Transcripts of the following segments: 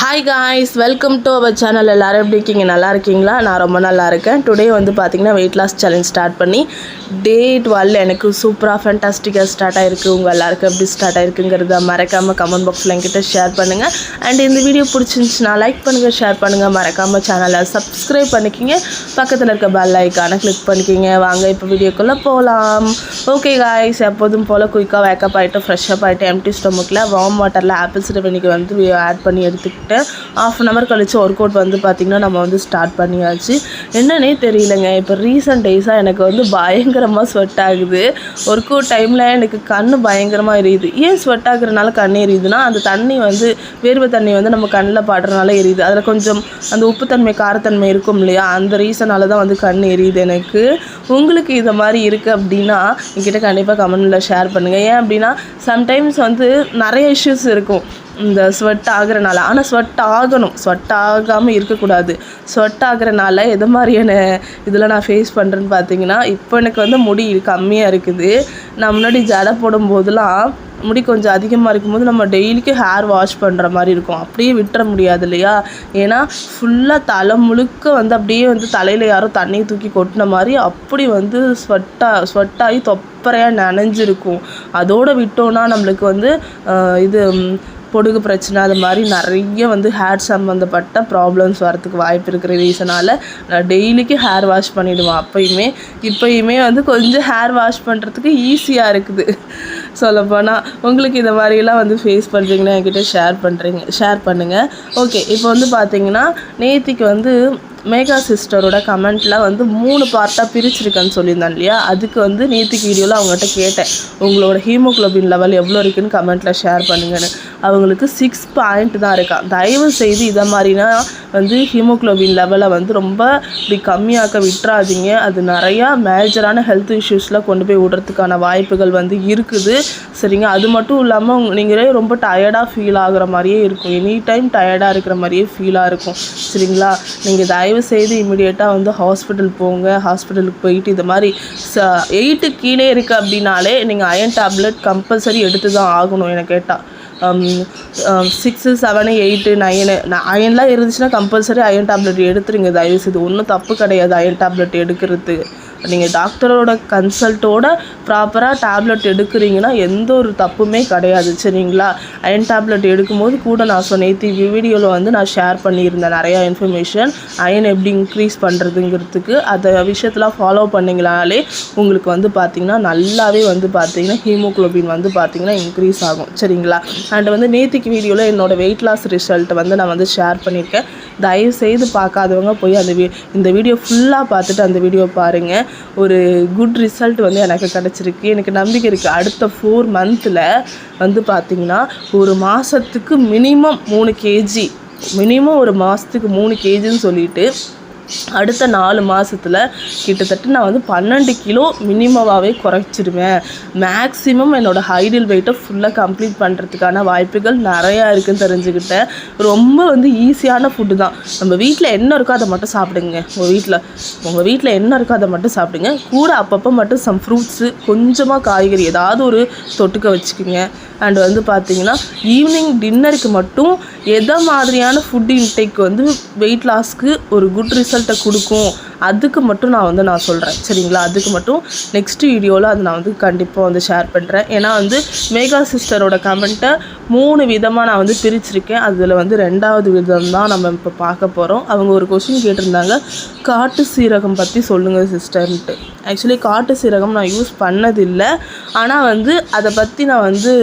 Hi guys, welcome to our channel. எல்லோரும் எப்படி இருக்கீங்க? நல்லா இருக்கீங்களா? நான் ரொம்ப நல்லா இருக்கேன். டுடே வந்து பார்த்திங்கன்னா வெயிட் லாஸ் சேலஞ்ச் ஸ்டார்ட் பண்ணி டே 12 எனக்கு சூப்பராக ஃபேண்டாஸ்டிக்காக ஸ்டார்ட் ஆகிருக்கு. உங்கள் எல்லாருக்கும் எப்படி ஸ்டார்ட் ஆகிருக்குங்கிறத மறக்காமல் கமெண்ட் பாக்ஸில் என்கிட்ட ஷேர் பண்ணுங்கள். அண்ட் இந்த வீடியோ பிடிச்சிருந்துச்சுன்னா லைக் பண்ணுங்கள், ஷேர் பண்ணுங்கள். மறக்காமல் சேனலை சப்ஸ்கிரைப் பண்ணிக்கிங்க. பக்கத்தில் இருக்க பெல் ஐக்கானை கிளிக் பண்ணிக்கிங்க. வாங்க இப்போ வீடியோக்குள்ளே போகலாம். ஓகே காய்ஸ், எப்போதும் போல் குயிக்காக வேக்கப் ஆகிட்டு ஃப்ரெஷ்ஷப் ஆகிட்டு எம்டி ஸ்டொமக்கில் வார்ம் வாட்டரில் ஆப்பிள் சிரப் இன்றைக்கி வந்து ஆட் பண்ணி எடுத்துக்கிட்டு ½ அன் ஹவர் கழிச்சு ஒர்க் அவுட் வந்து பார்த்திங்கன்னா நம்ம வந்து ஸ்டார்ட் பண்ணியாச்சு. என்னன்னே தெரியலங்க, இப்போ ரீசெண்ட் டேஸாக எனக்கு வந்து பயங்கரமாக ஸ்வெட் ஆகுது. ஒர்க் அவுட் டைமில் எனக்கு கண் பயங்கரமாக எரியுது. ஏன் ஸ்வெட் ஆகுறதுனால கண் எரியுதுன்னா, அந்த தண்ணி வந்து வேர்வை தண்ணி வந்து நம்ம கண்ணில் படுறதுனால எரியுது. அதில் கொஞ்சம் அந்த உப்புத்தன்மை காரத்தன்மை இருக்கும் இல்லையா, அந்த ரீசனால தான் வந்து கண் எரியுது எனக்கு. உங்களுக்கு இதை மாதிரி இருக்குது அப்படின்னா என்கிட்ட கண்டிப்பாக கமெண்ட்டில் ஷேர் பண்ணுங்கள். ஏன் அப்படின்னா சம்டைம்ஸ் வந்து நிறைய இஷ்யூஸ் இருக்கும் இந்த ஸ்வெட் ஆகுறனால. ஆனால் ஸ்வெட் ஆகணும், ஸ்வெட் ஆகாமல் இருக்கக்கூடாது. ஸ்வெட் ஆகுறனால எது மாதிரியான இதில் நான் ஃபேஸ் பண்ணுறேன்னு பார்த்தீங்கன்னா, இப்போ எனக்கு வந்து முடி கம்மியாக இருக்குது. நான் முன்னாடி ஜடை போடும்போதெல்லாம் முடி கொஞ்சம் அதிகமாக இருக்கும்போது நம்ம டெய்லிக்கு ஹேர் வாஷ் பண்ணுற மாதிரி இருக்கும். அப்படியே விட்டுற முடியாது இல்லையா? ஏன்னா ஃபுல்லாக தலை முழுக்க வந்து அப்படியே வந்து தலையில் யாரோ தண்ணியை தூக்கி கொட்டின மாதிரி அப்படி வந்து ஸ்வெட்டாகி தொப்பரையாக நனைஞ்சிருக்கும். அதோடு விட்டோன்னா நம்மளுக்கு வந்து இது பொடுகு பிரச்சனை அது மாதிரி நிறைய வந்து ஹேர் சம்மந்தப்பட்ட ப்ராப்ளம்ஸ் வரத்துக்கு வாய்ப்பு இருக்கிற ரீசனால் நான் டெய்லிக்கு ஹேர் வாஷ் பண்ணிவிடுவேன். இப்போயுமே வந்து கொஞ்சம் ஹேர் வாஷ் பண்ணுறதுக்கு ஈஸியாக இருக்குது சொல்லப்போனால். உங்களுக்கு இந்த மாதிரிலாம் வந்து ஃபேஸ் பண்ணுறீங்கன்னா என்கிட்ட ஷேர் பண்ணுங்கள். ஓகே, இப்போ வந்து பார்த்தீங்கன்னா நேத்திக்கு வந்து மேகா சிஸ்டரோட கமெண்ட்டில் வந்து 3 பார்ட்டாக பிரிச்சிருக்கேன்னு சொல்லியிருந்தேன் இல்லையா, அதுக்கு வந்து நேத்திக்கு வீடியோவில் அவங்ககிட்ட கேட்டேன் உங்களோட ஹீமோக்ளோபின் லெவல் எவ்வளோ இருக்குதுன்னு கமெண்ட்டில் ஷேர் பண்ணுங்கன்னு. அவங்களுக்கு 6 பாயிண்ட் தான் இருக்கான். தயவு செய்து இதை மாதிரினா வந்து ஹீமோக்ளோபின் லெவலை வந்து ரொம்ப இப்படி கம்மியாக்க விட்டுறாதீங்க. அது நிறையா மேஜரான ஹெல்த் இஷ்யூஸில் கொண்டு போய் விடுறதுக்கான வாய்ப்புகள் வந்து இருக்குது. சரிங்க, அது மட்டும் இல்லாமல் நீங்களே ரொம்ப டயர்டாக ஃபீல் ஆகுற மாதிரியே இருக்கும். எனி டைம் டயர்டாக இருக்கிற மாதிரியே ஃபீலாக இருக்கும். சரிங்களா, நீங்கள் தயவு செய்து இமிடியேட்டாக வந்து ஹாஸ்பிட்டல் போங்க. ஹாஸ்பிட்டலுக்கு போயிட்டு இது மாதிரி 8 கீழே இருக்குது அப்படின்னாலே நீங்கள் அயன் டேப்லெட் கம்பல்சரி எடுத்து தான் ஆகணும். எனக்கு கேட்டால் 6, 7, 8, 9 அயன்லாம் இருந்துச்சுன்னா கம்பல்சரி அயன் டேப்லெட் எடுத்துருங்க தயவுசெய்து. ஒன்றும் தப்பு கிடையாது அயன் டேப்லெட் எடுக்கிறது. நீங்கள் டாக்டரோட கன்சல்ட்டோட ப்ராப்பராக டேப்லெட் எடுக்கிறீங்கன்னா எந்த ஒரு தப்புமே கிடையாது. சரிங்களா, அயன் டேப்லெட் எடுக்கும்போது கூட நான் நேற்று வீடியோவில் வந்து நான் ஷேர் பண்ணியிருந்தேன் நிறையா இன்ஃபர்மேஷன். அயன் எப்படி இன்க்ரீஸ் பண்ணுறதுங்கிறதுக்கு அந்த விஷயத்தெலாம் ஃபாலோ பண்ணிங்களாலே உங்களுக்கு வந்து பார்த்திங்கன்னா நல்லாவே வந்து பார்த்திங்கன்னா ஹீமோக்ளோபின் வந்து பார்த்திங்கன்னா இன்க்ரீஸ் ஆகும். சரிங்களா, அண்ட் வந்து நேற்றுக்கு வீடியோவில் என்னோடய வெயிட் லாஸ் ரிசல்ட்டை வந்து நான் வந்து ஷேர் பண்ணியிருக்கேன். தயவுசெய்து பார்க்காதவங்க போய் இந்த வீடியோ ஃபுல்லாக பார்த்துட்டு அந்த வீடியோ பாருங்கள். ஒரு குட் ரிசல்ட் வந்து எனக்கு கிடச்சிருக்கு. எனக்கு நம்பிக்கை இருக்குது அடுத்த 4 மந்தில் வந்து பார்த்திங்கன்னா ஒரு மாதத்துக்கு மினிமம் 3 kg, மினிமம் ஒரு மாதத்துக்கு 3 kgன்னு சொல்லிட்டு அடுத்த 4 மாதத்தில் கிட்டத்தட்ட நான் வந்து 12 கிலோ மினிமமாகவே குறைச்சிடுவேன். மேக்ஸிமம் என்னோடய ஹைடல் வெயிட்டை ஃபுல்லாக கம்ப்ளீட் பண்ணுறதுக்கான வாய்ப்புகள் நிறையா இருக்குதுன்னு தெரிஞ்சுக்கிட்டேன். ரொம்ப வந்து ஈஸியான ஃபுட்டு தான். நம்ம வீட்டில் என்ன இருக்கோ அதை மட்டும் சாப்பிடுங்க. உங்கள் வீட்டில் என்ன இருக்கோ அதை மட்டும் சாப்பிடுங்க. கூட அப்பப்போ மட்டும் சம் ஃப்ரூட்ஸு, கொஞ்சமாக காய்கறி ஏதாவது ஒரு தொட்டுக்க வச்சுக்கோங்க. அண்ட் வந்து பார்த்திங்கன்னா ஈவினிங் டின்னருக்கு மட்டும் எதை மாதிரியான ஃபுட் இன்டேக் வந்து வெயிட் லாஸ்க்கு ஒரு குட் ரிசல்ட்டை கொடுக்கும் அதுக்கு மட்டும் நான் சொல்கிறேன். சரிங்களா, அதுக்கு மட்டும் நெக்ஸ்ட் வீடியோவில் அது நான் வந்து கண்டிப்பாக வந்து ஷேர் பண்ணுறேன். ஏன்னா வந்து மேகா சிஸ்டரோட கமெண்ட்டை 3 விதமாக நான் வந்து பிரிச்சிருக்கேன். அதில் வந்து 2வது விதம் தான் நம்ம இப்போ பார்க்க போகிறோம். அவங்க ஒரு கொஸ்டின் கேட்டிருந்தாங்க, காட்டு சீரகம் பற்றி சொல்லுங்கள் சிஸ்டர்ன்ட்டு. ஆக்சுவலி காட்டு சீரகம் நான் யூஸ் பண்ணதில்லை. ஆனால் வந்து அதை பற்றி நான் வந்து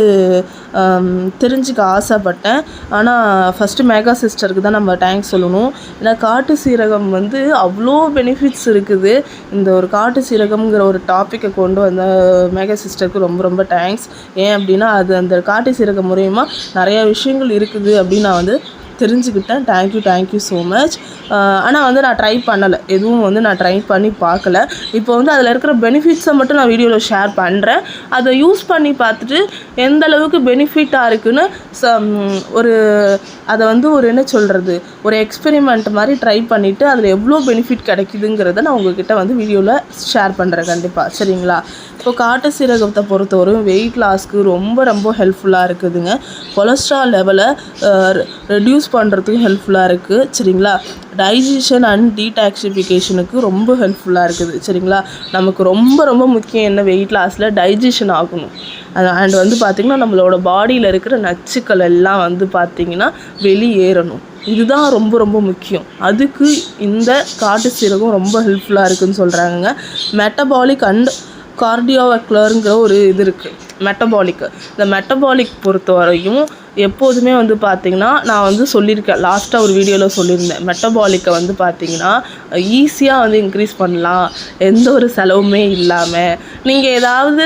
தெரிஞ்சுக்க ஆசைப்பட்டேன். ஆனால் ஃபஸ்ட்டு மேகா சிஸ்டருக்கு தான் நம்ம தேங்க்ஸ் சொல்லணும். ஏன்னா காட்டு சீரகம் வந்து அவ்வளோ பெனிஃபிட்ஸ் இருக்குது. இந்த ஒரு காட்டு சீரகம்ங்கிற ஒரு டாப்பிக்கை கொண்டு வந்த மேகா சிஸ்டருக்கு ரொம்ப ரொம்ப தேங்க்ஸ். ஏன் அப்படின்னா அது அந்த காட்டு சீரகம் மூலமா நிறையா விஷயங்கள் இருக்குது அப்படின்னு நான் வந்து தெரிஞ்சுக்கிட்டேன். Thank you so much. ஆனால் வந்து நான் ட்ரை பண்ணலை, எதுவும் வந்து நான் ட்ரை பண்ணி பார்க்கல. இப்போ வந்து அதில் இருக்கிற பெனிஃபிட்ஸை மட்டும் நான் வீடியோவில் ஷேர் பண்ணுறேன். அதை யூஸ் பண்ணி பார்த்துட்டு எந்த அளவுக்கு பெனிஃபிட்டாக இருக்குதுன்னு அதை வந்து என்ன சொல்கிறது, ஒரு எக்ஸ்பெரிமெண்ட் மாதிரி ட்ரை பண்ணிவிட்டு அதில் எவ்வளோ பெனிஃபிட் கிடைக்குதுங்கிறத நான் உங்கள்கிட்ட வந்து வீடியோவில் ஷேர் பண்ணுறேன் கண்டிப்பாக. சரிங்களா, இப்போ காட்டு சீரகத்தை பொறுத்தவரையும் வெயிட் லாஸ்க்கு ரொம்ப ரொம்ப ஹெல்ப்ஃபுல்லாக இருக்குதுங்க. கொலஸ்ட்ரால் லெவலை ரெடியூஸ் பண்ணுறதுக்கும் ஹெல்ப்ஃபுல்லாக இருக்குது சரிங்களா. டைஜஷன் அண்ட் டீடாக்சிஃபிகேஷனுக்கு ரொம்ப ஹெல்ப்ஃபுல்லாக இருக்குது சரிங்களா. நமக்கு ரொம்ப ரொம்ப முக்கியம் என்ன, வெயிட் லாஸில் டைஜஷன் ஆகணும். அண்ட் வந்து பார்த்திங்கன்னா நம்மளோட பாடியில் இருக்கிற நச்சுக்கள் எல்லாம் வந்து பார்த்திங்கன்னா வெளியேறணும். இதுதான் ரொம்ப ரொம்ப முக்கியம். அதுக்கு இந்த காட்டு சீரகம் ரொம்ப ஹெல்ப்ஃபுல்லாக இருக்குதுன்னு சொல்கிறாங்க. மெட்டபாலிக் அண்ட் கார்டியோவாஸ்குலருங்கிற ஒரு இது இருக்குது மெட்டபாலிக்கு. இந்த மெட்டபாலிக் பொறுத்தவரையும் எப்போதுமே வந்து பார்த்திங்கன்னா நான் வந்து சொல்லியிருக்கேன், லாஸ்ட்டாக ஒரு வீடியோவில் சொல்லியிருந்தேன், மெட்டபாலிக்கை வந்து பார்த்திங்கன்னா ஈஸியாக வந்து இன்க்ரீஸ் பண்ணலாம் எந்த ஒரு செலவுமே இல்லாமல். நீங்கள் ஏதாவது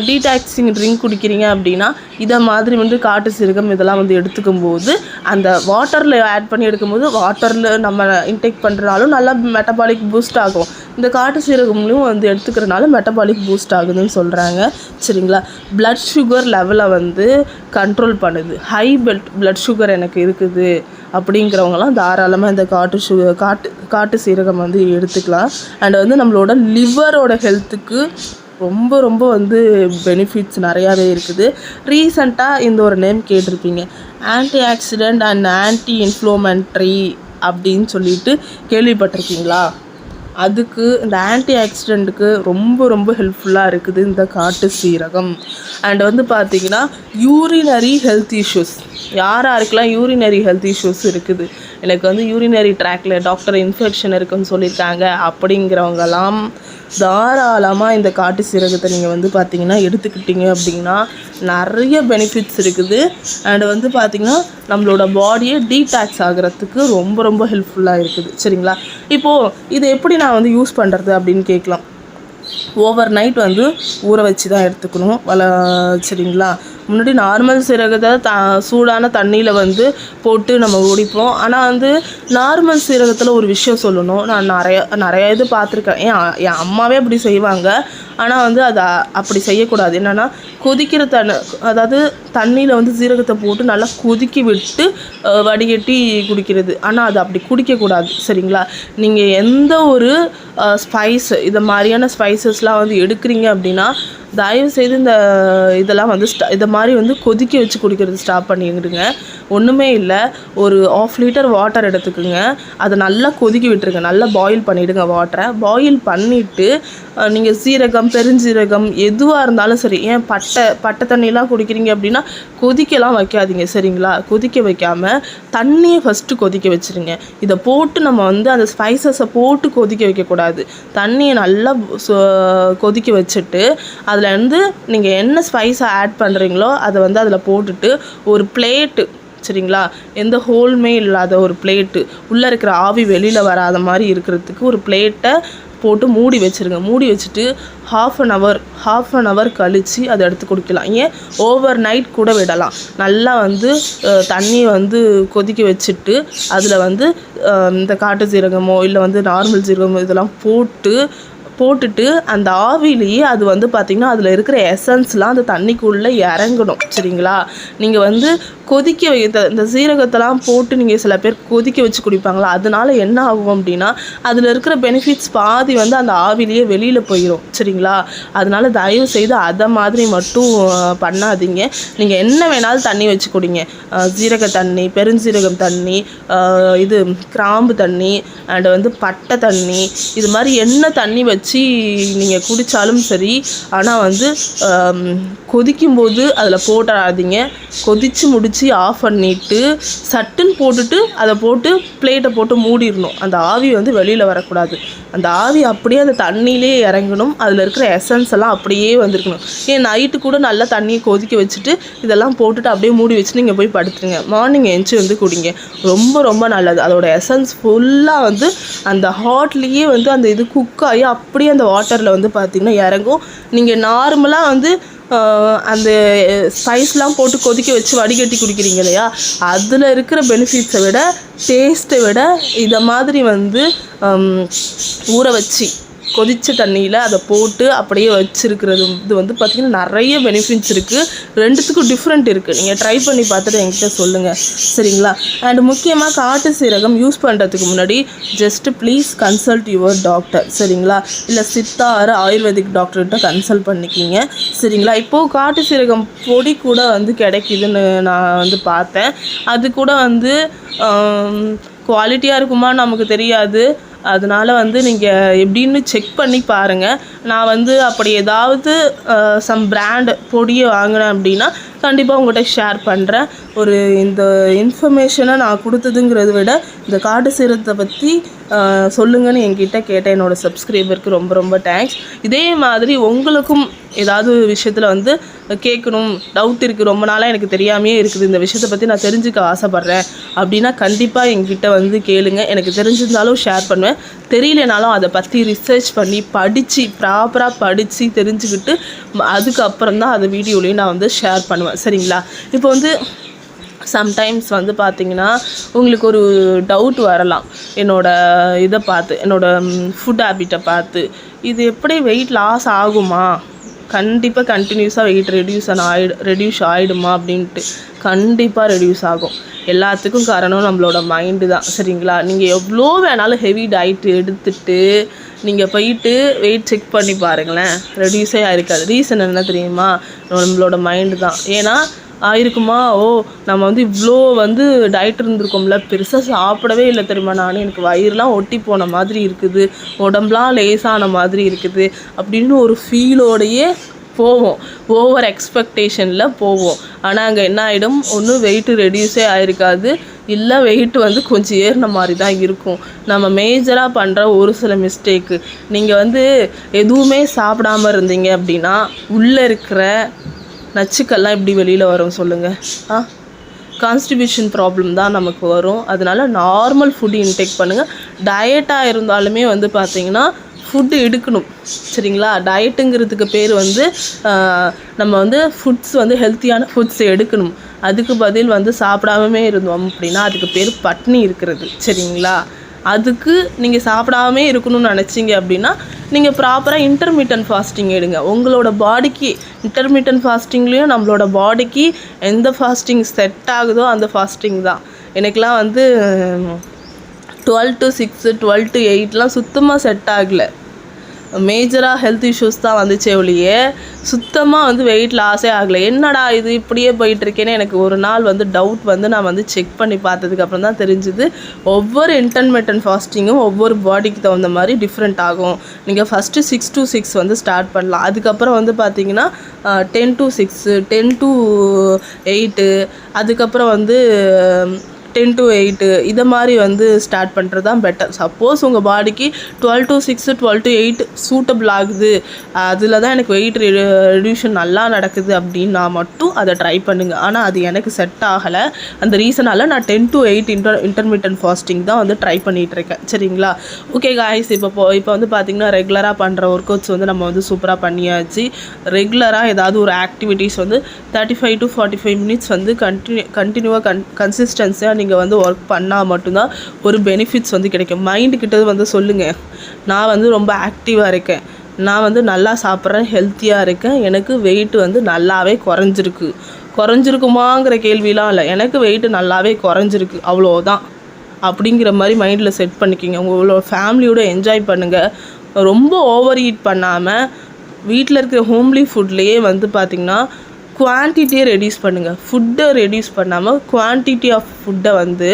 டீடாக்சிங் ட்ரிங்க் குடிக்கிறீங்க அப்படின்னா இதை மாதிரி வந்து காட்டு சீரகம் இதெல்லாம் வந்து எடுத்துக்கும் போது அந்த வாட்டரில் ஆட் பண்ணி எடுக்கும்போது வாட்டரில் நம்ம இன்டேக் பண்ணுறனாலும் நல்லா மெட்டபாலிக் பூஸ்ட் ஆகும். இந்த காட்டு சீரகம்லையும் வந்து எடுத்துக்கிறனால மெட்டபாலிக் பூஸ்ட் ஆகுதுன்னு சொல்கிறாங்க சரிங்களா. ப்ளட் சுகர் லெவலை வந்து கண்ட்ரோல் பண்ணுது. ஹை ப்ளட் சுகர் எனக்கு இருக்குது அப்படிங்கிறவங்களாம் தாராளமாக இந்த காட்டு சீரகம் வந்து எடுத்துக்கலாம். அண்ட் வந்து நம்மளோட லிவரோட ஹெல்த்துக்கு ரொம்ப ரொம்ப வந்து பெனிஃபிட்ஸ் நிறையாவே இருக்குது. ரீசண்டாக இந்த ஒரு நேம் கேட்டிருப்பீங்க, ஆன்டி ஆக்சிடெண்ட் அண்ட் ஆன்டி இன்ஃப்ளோமெண்ட்ரி அப்படின்னு சொல்லிட்டு கேள்விப்பட்டிருக்கீங்களா? அதுக்கு இந்த ஆன்டி ஆக்சிடெண்ட்டுக்கு ரொம்ப ரொம்ப ஹெல்ப்ஃபுல்லாக இருக்குது இந்த காட்டு சீரகம். அண்ட் வந்து பார்த்திங்கன்னா யூரினரி ஹெல்த் இஷ்யூஸ், யாருக்கெல்லாம் யூரினரி ஹெல்த் இஷ்யூஸ் இருக்குது, எனக்கு வந்து யூரினரி ட்ராக்ல டாக்டர் இன்ஃபெக்ஷன் இருக்குன்னு சொல்லியிருக்காங்க அப்படிங்கிறவங்கலாம் தாராளமாக இந்த காட்டு சீரகத்தை நீங்கள் வந்து பார்த்திங்கன்னா எடுத்துக்கிட்டிங்க அப்படின்னா நிறைய பெனிஃபிட்ஸ் இருக்குது. அண்ட் வந்து பார்த்திங்கன்னா நம்மளோட பாடியை டீடாக்ஸ் ஆகிறதுக்கு ரொம்ப ரொம்ப ஹெல்ப்ஃபுல்லாக இருக்குது சரிங்களா. இப்போது இது எப்படி நான் வந்து யூஸ் பண்ணுறது அப்படின்னு கேட்கலாம். ஓவர் நைட் வந்து ஊற வச்சு தான் எடுத்துக்கணும் சரிங்களா. முன்னாடி நார்மல் சீரகத்தை சூடான தண்ணியில் வந்து போட்டு நம்ம குடிப்போம். ஆனால் வந்து நார்மல் சீரகத்தில் ஒரு விஷயம் சொல்லணும், நான் நிறைய இது பார்த்துருக்கேன். என் அம்மாவே அப்படி செய்வாங்க. ஆனால் வந்து அதை அப்படி செய்யக்கூடாது. என்னென்னா கொதிக்கிற அதாவது தண்ணியில் வந்து சீரகத்தை போட்டு நல்லா கொதிக்க விட்டு வடிகட்டி குடிக்கிறது. ஆனால் அது அப்படி குடிக்கக்கூடாது சரிங்களா. நீங்கள் எந்த ஒரு ஸ்பைஸ் இது மாதிரியான ஸ்பைசஸ்லாம் வந்து எடுக்கிறீங்க அப்படின்னா தயவுசெய்து இதெல்லாம் வந்து இதை மாதிரி வந்து கொதிக்க வச்சு குடிக்கிறது ஸ்டாப் பண்ணிடுங்க. ஒன்றுமே இல்லை, ஒரு 1/2 லிட்டர் வாட்டர் எடுத்துக்குங்க, அதை நல்லா கொதிக்க விட்டுருங்க, நல்லா பாயில் பண்ணிவிடுங்க. வாட்டரை பாயில் பண்ணிவிட்டு நீங்கள் சீரகம் பெருஞ்சீரகம் எதுவாக இருந்தாலும் சரி, ஏன் பட்டை தண்ணியெலாம் குடிக்கிறீங்க அப்படின்னா கொதிக்கலாம் வைக்காதீங்க சரிங்களா. கொதிக்க வைக்காமல் தண்ணியை ஃபஸ்ட்டு கொதிக்க வச்சுருங்க. இதை போட்டு நம்ம வந்து அந்த ஸ்பைசஸை போட்டு கொதிக்க வைக்கக்கூடாது. தண்ணியை நல்லா கொதிக்க வச்சுட்டு அதில் வந்து நீங்கள் என்ன ஸ்பைஸை ஆட் பண்ணுறீங்களோ அதை வந்து அதில் போட்டுட்டு ஒரு பிளேட்டு சரிங்களா, எந்த ஹோல்மே இல்லாத ஒரு பிளேட்டு, உள்ளே இருக்கிற ஆவி வெளியில் வராத மாதிரி இருக்கிறதுக்கு ஒரு பிளேட்டை போட்டு மூடி வச்சுருங்க. மூடி வச்சுட்டு ஹாஃப் அன் ஹவர் கழித்து அதை எடுத்து குடிக்கலாம். ஏன் ஓவர் நைட் கூட விடலாம். நல்லா வந்து தண்ணியை வந்து கொதிக்க வச்சுட்டு அதில் வந்து இந்த காட்டு சீரகமோ இல்லை வந்து நார்மல் சீரகமோ இதெல்லாம் போட்டுட்டு அந்த ஆவிலேயே அது வந்து பார்த்திங்கன்னா அதில் இருக்கிற எசன்ஸ்லாம் அந்த தண்ணிக்குள்ளே இறங்கணும் சரிங்களா. நீங்கள் வந்து கொதிக்க இந்த சீரகத்தெல்லாம் போட்டு நீங்கள் சில பேர் கொதிக்க வச்சு குடிப்பாங்களா, அதனால என்ன ஆகும் அப்படின்னா அதில் இருக்கிற பெனிஃபிட்ஸ் பாதி வந்து அந்த ஆவிலேயே வெளியில் போயிடும் சரிங்களா. அதனால தயவு செய்து அதை மாதிரி மட்டும் பண்ணாதீங்க. நீங்கள் என்ன வேணாலும் தண்ணி வச்சு குடிங்க, சீரக தண்ணி, பெருஞ்சீரகம் தண்ணி, இது கிராம்பு தண்ணி, அண்ட் வந்து பட்டை தண்ணி, இது மாதிரி என்ன தண்ணி வச்சு நீங்கள் குடித்தாலும் சரி. ஆனால் வந்து கொதிக்கும்போது அதில் போட்டாதீங்க. கொதித்து முடிச்சு ஆஃப் பண்ணிவிட்டு சட்டுன்னு போட்டுட்டு அதை போட்டு பிளேட்டை போட்டு மூடிடணும். அந்த ஆவி வந்து வெளியில் வரக்கூடாது. அந்த ஆவி அப்படியே அந்த தண்ணியிலே இறங்கணும். அதில் இருக்கிற எசன்ஸ் எல்லாம் அப்படியே வந்திருக்கணும். ஏன் நைட்டு கூட நல்லா தண்ணியை கொதிக்க வச்சுட்டு இதெல்லாம் போட்டுட்டு அப்படியே மூடி வச்சு நீங்கள் போய் படுத்துருங்க. மார்னிங் எழுந்துச்சி வந்து குடிங்க, ரொம்ப ரொம்ப நல்லது. அதோட எசன்ஸ் ஃபுல்லாக வந்து அந்த ஹாட்லேயே வந்து அந்த இது குக் ஆகி அப்படியே அந்த வாட்டரில் வந்து பார்த்திங்கன்னா இறங்கும். நீங்கள் நார்மலாக வந்து அந்த ஸ்பைஸ்லாம் போட்டு கொதிக்க வச்சு வடிகட்டி குடிக்கிறீங்க இல்லையா, அதில் இருக்கிற பெனிஃபிட்ஸை விட டேஸ்ட்டை விட இதை மாதிரி வந்து ஊற வச்சு கொதித்த தண்ணியில் அதை போட்டு அப்படியே வச்சுருக்கிறது இது வந்து பார்த்திங்கன்னா நிறைய பெனிஃபிட்ஸ் இருக்குது. ரெண்டுத்துக்கும் டிஃப்ரெண்ட் இருக்குது. நீங்கள் ட்ரை பண்ணி பார்த்துட்டு என்கிட்ட சொல்லுங்கள் சரிங்களா. அண்ட் முக்கியமாக காட்டு சீரகம் யூஸ் பண்ணுறதுக்கு முன்னாடி just please consult your doctor சரிங்களா. இல்லை சித்தா ஆர் ஆயுர்வேதிக் டாக்டர்கிட்ட கன்சல்ட் பண்ணிக்கிங்க சரிங்களா. இப்போது காட்டு சீரகம் பொடி கூட வந்து கிடைக்குதுன்னு நான் வந்து பார்த்தேன். அது கூட வந்து குவாலிட்டியாக இருக்குமா நமக்கு தெரியாது. அதனால் வந்து நீங்கள் எப்படின்னு செக் பண்ணி பாருங்கள். நான் வந்து அப்படி ஏதாவது சம் பிராண்ட் பொடியை வாங்கினேன் அப்படின்னா கண்டிப்பாக உங்கள்கிட்ட ஷேர் பண்ணுறேன். இந்த இன்ஃபர்மேஷனை நான் கொடுத்ததுங்கிறத விட இந்த காட்டு சீரகத்தை பற்றி சொல்லுங்கன்னு என்கிட்ட கேட்ட என்னோடய சப்ஸ்கிரைபருக்கு ரொம்ப ரொம்ப தேங்க்ஸ். இதே மாதிரி உங்களுக்கும் ஏதாவது விஷயத்தில் வந்து கேட்கணும், டவுட் இருக்குது, ரொம்ப நாளாக எனக்கு தெரியாமையே இருக்குது, இந்த விஷயத்தை பற்றி நான் தெரிஞ்சுக்க ஆசைப்பட்றேன் அப்படின்னா கண்டிப்பாக என்கிட்ட வந்து கேளுங்க. எனக்கு தெரிஞ்சிருந்தாலும் ஷேர் பண்ணுவேன், தெரியலனாலும் அதை பற்றி ரிசர்ச் பண்ணி படித்து ப்ராப்பராக படித்து தெரிஞ்சுக்கிட்டு அதுக்கப்புறம் தான் அதை வீடியோலையும் நான் வந்து ஷேர் பண்ணுவேன். சரிங்களா? இப்போ வந்து சம்டைம்ஸ் வந்து பார்த்திங்கன்னா உங்களுக்கு ஒரு டவுட் வரலாம், என்னோடய இதை பார்த்து, என்னோடய ஃபுட் ஹேபிட்டை பார்த்து, இது எப்படி வெயிட் லாஸ் ஆகுமா, கண்டிப்பாக கண்டினியூஸாக வெயிட் ரெடியூஸ் ஆகிடுமா அப்படின்ட்டு. கண்டிப்பாக ரெடியூஸ் ஆகும். எல்லாத்துக்கும் காரணம் நம்மளோட மைண்டு தான். சரிங்களா? நீங்கள் எவ்வளோ வேணாலும் ஹெவி டயட் எடுத்துகிட்டு நீங்கள் போயிட்டு வெயிட் செக் பண்ணி பாருங்களேன், ரெடியூஸே ஆகிருக்காது. ரீசன் என்ன தெரியுமா? நம்மளோட மைண்டு தான். ஏன்னா ஆயிருக்குமா, நம்ம வந்து இவ்வளோ வந்து டயட் இருந்திருக்கோம்ல, பெருசாக சாப்பிடவே இல்லை தெரியுமா, எனக்கு வயிறுலாம் ஒட்டி போன மாதிரி இருக்குது, உடம்புலாம் லேசான மாதிரி இருக்குது அப்படின்னு ஒரு ஃபீலோடையே போவோம். ஓவர் எக்ஸ்பெக்டேஷனில் போவோம். ஆனால் அங்கே என்ன ஆகிடும், ஒன்று வெயிட்டு ரெடியூஸே ஆகிருக்காது, இல்லை வெயிட் வந்து கொஞ்சம் ஏறின மாதிரி தான் இருக்கும். நம்ம மேஜராக பண்ணுற ஒரு சில மிஸ்டேக்கு, நீங்கள் வந்து எதுவுமே சாப்பிடாமல் இருந்தீங்க அப்படின்னா உள்ளே இருக்கிற நச்சுக்கள்லாம் எப்படி வெளியில் வரும் சொல்லுங்கள்? கான்ஸ்டிபியூஷன் ப்ராப்ளம் தான் நமக்கு வரும். அதனால் நார்மல் ஃபுட்டு இன்டேக் பண்ணுங்கள். டயட்டாக இருந்தாலுமே வந்து பார்த்திங்கன்னா ஃபுட்டு எடுக்கணும். சரிங்களா? டயட்டுங்கிறதுக்கு பேர் வந்து நம்ம வந்து ஃபுட்ஸ் வந்து ஹெல்த்தியான ஃபுட்ஸ் எடுக்கணும். அதுக்கு பதில் வந்து சாப்பிடாமே இருந்தோம் அப்படின்னா அதுக்கு பேர் பட்னி இருக்கிறது. சரிங்களா? அதுக்கு நீங்கள் சாப்பிடாமே இருக்கணும்னு நினச்சிங்க அப்படின்னா நீங்கள் ப்ராப்பராக இன்டர்மீடியன்ட் ஃபாஸ்டிங் எடுங்க. உங்களோட பாடிக்கு இன்டர்மீடியன்ட் ஃபாஸ்டிங்லேயும் நம்மளோட பாடிக்கு எந்த ஃபாஸ்டிங் செட் ஆகுதோ அந்த ஃபாஸ்டிங் தான். எனக்கெலாம் வந்து 12 to 6 12 to 8 சுத்தமாக செட் ஆகலை. மேஜராக ஹெல்த் இஷ்யூஸ் தான் வந்துச்சே ஒழிய சுத்தமாக வந்து வெயிட் லாஸே ஆகலை. என்னடா இது இப்படியே போயிட்டுருக்கேன்னு எனக்கு ஒரு நாள் வந்து டவுட் வந்து நான் வந்து செக் பண்ணி பார்த்ததுக்கப்புறம் தான் தெரிஞ்சுது, ஒவ்வொரு இன்டர்மீடியன்ட் ஃபாஸ்டிங்கும் ஒவ்வொரு பாடிக்கு தகுந்த மாதிரி டிஃப்ரெண்ட் ஆகும். நீங்கள் ஃபஸ்ட்டு 6 to 6 வந்து ஸ்டார்ட் பண்ணலாம். அதுக்கப்புறம் வந்து பார்த்திங்கன்னா 10 to 6 10 to 8 அதுக்கப்புறம் வந்து 10 to 8 இதை மாதிரி வந்து ஸ்டார்ட் பண்ணுறது தான் பெட்டர். சப்போஸ் உங்கள் பாடிக்கு 12 to 6 12 to 8 சூட்டபிள் ஆகுது, அதில் தான் எனக்கு வெயிட் ரெடியூஷன் நல்லா நடக்குது அப்படின்னா மட்டும் அதை ட்ரை பண்ணுங்கள். ஆனால் அது எனக்கு செட் ஆகலை. அந்த ரீசனால் நான் 10 to 8 இன்டர்மீடியன்ட் ஃபாஸ்டிங் தான் வந்து ட்ரை பண்ணிகிட்ருக்கேன். சரிங்களா? ஓகே காய்ஸ், இப்போ வந்து பார்த்திங்கன்னா ரெகுலராக பண்ணுற ஒர்க் அவுட்ஸ் வந்து நம்ம வந்து சூப்பராக பண்ணியாச்சு. ரெகுலராக ஏதாவது ஒரு ஆக்டிவிட்டீஸ் வந்து 35 to 45 மினிட்ஸ் வந்து கண்டினியூவாக கன்சிஸ்டன்ஸியாக நீங்கள் வந்து ஒர்க் பண்ணால் மட்டும்தான் ஒரு பெனிஃபிட்ஸ் வந்து கிடைக்கும். மைண்டுக்கிட்ட வந்து சொல்லுங்கள், நான் வந்து ரொம்ப ஆக்டிவாக இருக்கேன், நான் வந்து நல்லா சாப்பிட்றேன், ஹெல்த்தியாக இருக்கேன், எனக்கு வெயிட் வந்து நல்லாவே குறைஞ்சிருக்குமாங்கிற கேள்விலாம் இல்லை, எனக்கு வெயிட் நல்லாவே குறைஞ்சிருக்கு, அவ்வளோதான் அப்படிங்கிற மாதிரி மைண்டில் செட் பண்ணிக்கிங்க. உங்களோட ஃபேமிலியோட என்ஜாய் பண்ணுங்கள். ரொம்ப ஓவர் ஈட் பண்ணாமல் வீட்டில் இருக்கிற ஹோம்லி ஃபுட்லேயே வந்து பார்த்திங்கன்னா குவான்டிட்டியை ரெடியூஸ் பண்ணுங்கள். ஃபுட்டை ரெடியூஸ் பண்ணாமல் குவான்டிட்டி ஆஃப் ஃபுட்டை வந்து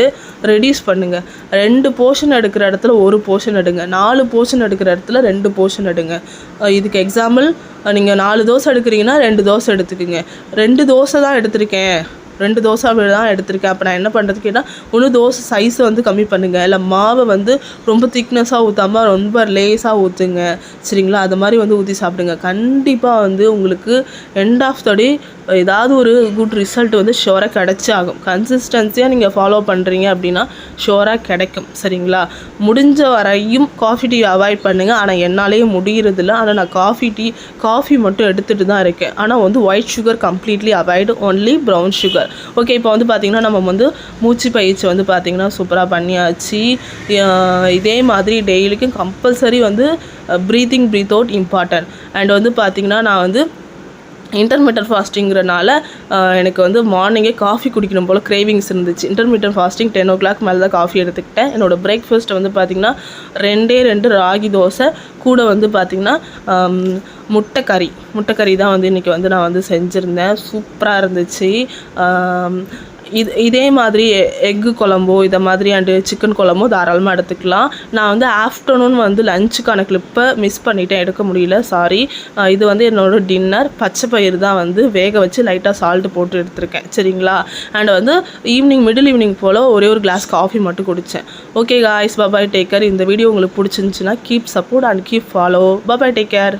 ரெடியூஸ் பண்ணுங்கள். 2 போர்ஷன் எடுக்கிற இடத்துல 1 போர்ஷன் எடுங்க, 4 போர்ஷன் எடுக்கிற இடத்துல 2 போர்ஷன் எடுங்க. இதுக்கு எக்ஸாம்பிள், நீங்கள் 4 தோசை எடுக்கிறீங்கன்னா 2 தோசை எடுத்துக்கோங்க. 2 தோசை தான் எடுத்திருக்கேன், 2 தோசை தான் எடுத்திருக்கேன், அப்போ நான் என்ன பண்ணுறது கேட்டால், ஒன்று தோசை சைஸை வந்து கம்மி பண்ணுங்கள், இல்லை மாவை வந்து ரொம்ப திக்னஸாக ஊற்றாமல் ரொம்ப லேஸாக ஊற்றுங்க. சரிங்களா? அது மாதிரி வந்து ஊற்றி சாப்பிடுங்க. கண்டிப்பாக வந்து உங்களுக்கு எண்ட் ஆஃப் த டே ஏதாவது ஒரு குட் ரிசல்ட் வந்து ஷோராக கிடச்சாகும். கன்சிஸ்டன்சியாக நீங்கள் ஃபாலோ பண்ணுறீங்க அப்படின்னா ஷோராக கிடைக்கும். சரிங்களா? முடிஞ்ச வரையும் காஃபி டீ அவாய்ட் பண்ணுங்கள். ஆனால் என்னாலேயே முடிகிறதில்ல. ஆனால் நான் காஃபி மட்டும் எடுத்துகிட்டு தான் இருக்கேன். ஆனால் வந்து white sugar completely avoid, only brown sugar. Okay, இப்போ வந்து பார்த்திங்கன்னா நம்ம வந்து மூச்சு பயிற்சி வந்து பார்த்திங்கன்னா சூப்பராக பண்ணியாச்சு. இதே மாதிரி டெய்லிக்கும் கம்பல்சரி வந்து ப்ரீத் அவுட் இம்பார்ட்டன்ட். அண்ட் வந்து பார்த்திங்கன்னா நான் வந்து இன்டர்மீடியன்ட் ஃபாஸ்டிங்கிறனால எனக்கு வந்து மார்னிங்கே காஃபி குடிக்கணும் போல் கிரேவிங்ஸ் இருந்துச்சு. இன்டர்மீடியன்ட் ஃபாஸ்டிங் 10 o'clock மேலே தான் காஃபி எடுத்துக்கிட்டேன். என்னோடய பிரேக்ஃபாஸ்ட்டை வந்து பார்த்திங்கன்னா 2 ராகி தோசை கூட வந்து பார்த்திங்கன்னா முட்டைக்கறி தான் வந்து இன்றைக்கி வந்து நான் வந்து செஞ்சுருந்தேன். சூப்பராக இருந்துச்சு. இதே மாதிரி எக்கு குழம்போ இதை மாதிரி அண்டு சிக்கன் குழம்போ தாராளமாக எடுத்துக்கலாம். நான் வந்து ஆஃப்டர்நூன் வந்து லஞ்சுக்கான கிளிப்பை மிஸ் பண்ணிட்டேன், எடுக்க முடியல, சாரி. இது வந்து என்னோடய டின்னர். பச்சை பயிறு தான் வந்து வேக வச்சு லைட்டாக சால்ட்டு போட்டு எடுத்திருக்கேன், சரிங்களா. அண்ட் வந்து மிடில் ஈவினிங் போல் ஒரே ஒரு கிளாஸ் காஃபி மட்டும் குடித்தேன். ஓகே காய்ஸ், பாய், டேக் கேர். இந்த வீடியோ உங்களுக்கு பிடிச்சிருந்துச்சுன்னா keep support and keep follow. Bye, take care.